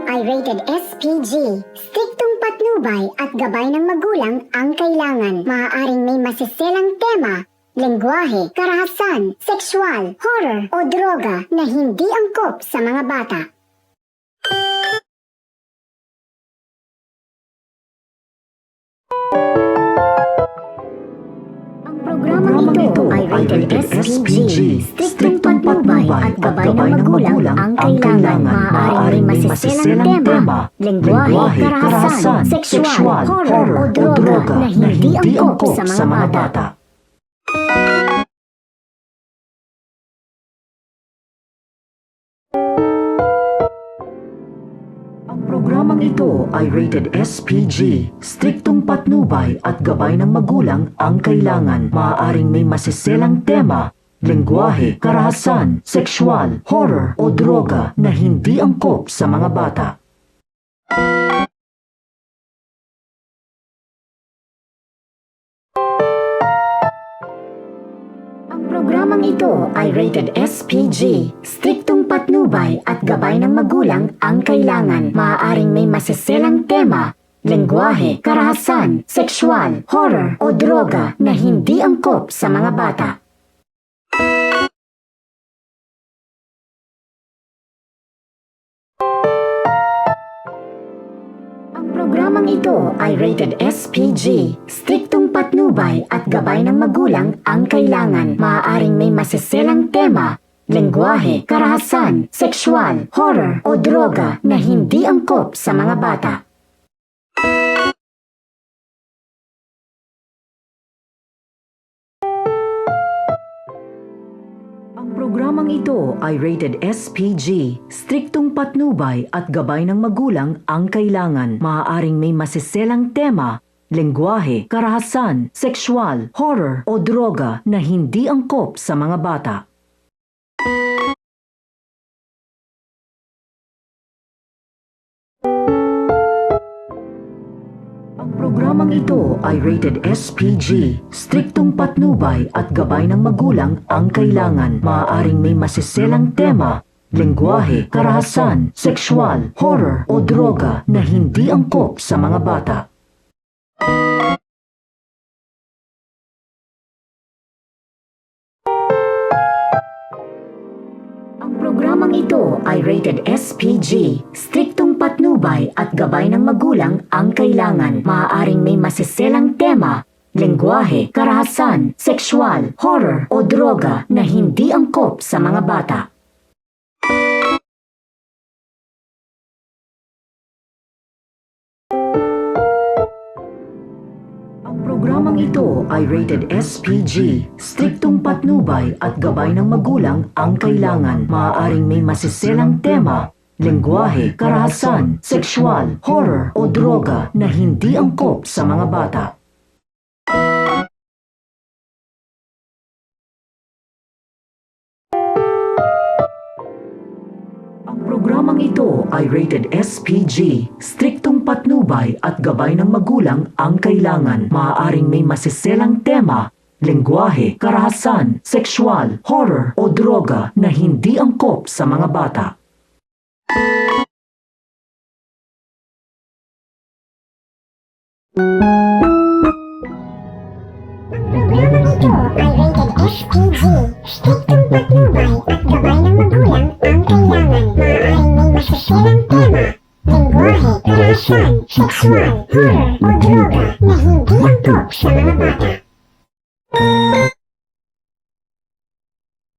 ay rated SPG. Striktong patnubay at gabay ng magulang ang kailangan. Maaaring may masiselang tema, lengguwahe, karahasan, sexual, horror o droga na hindi angkop sa mga bata. Programang ito ay rated SPG. Striktong patnubay at gabay ng magulang ang kailangan. Maaaring may masiselang tema, lengguwahe, karahasan, sexual, horror o droga na hindi angkop sa mga bata. Programang ito ay rated SPG. Striktong patnubay at gabay ng magulang ang kailangan. Maaaring may masiselang tema, lengguwahe, karahasan, sexual, horror o droga na hindi angkop sa mga bata. Programang ito ay rated SPG. Striktong patnubay at gabay ng magulang ang kailangan. Maaaring may masiselang tema, lengguwahe, karahasan, sexual, horror o droga na hindi angkop sa mga bata. Programang ito ay rated SPG. Striktong patnubay at gabay ng magulang ang kailangan. Maaaring may masiselang tema, lengguwahe, karahasan, sexual, horror o droga na hindi angkop sa mga bata. Programang ito ay rated SPG. Striktong patnubay at gabay ng magulang ang kailangan. Maaaring may masiselang tema, lengguwahe, karahasan, sexual, horror o droga na hindi angkop sa mga bata. Programang ito ay rated SPG. Striktong patnubay at gabay ng magulang ang kailangan. Maaaring may masiselang tema, lengguwahe, karahasan, sexual, horror o droga na hindi angkop sa mga bata. Programang ito ay rated SPG. Striktong patnubay at gabay ng magulang ang kailangan. Maaaring may masiselang tema, lengguwahe, karahasan, sexual, horror o droga na hindi angkop sa mga bata. Programang ito ay rated SPG. Striktong patnubay at gabay ng magulang ang kailangan. Maaaring may masiselang tema, lengguwahe, karahasan, sexual, horror o droga na hindi angkop sa mga bata. Programang ito ay rated SPG. Striktong patnubay at gabay ng magulang ang kailangan. Maaaring may masiselang tema, lengguwahe, karahasan, sexual, horror o droga na hindi angkop sa mga bata. Programang ito ay rated SPG. Striktong patnubay at gabay ng magulang ang kailangan. Maaaring may masiselang tema, lengguwahe, karahasan, sexual, horror o droga na hindi angkop sa mga bata.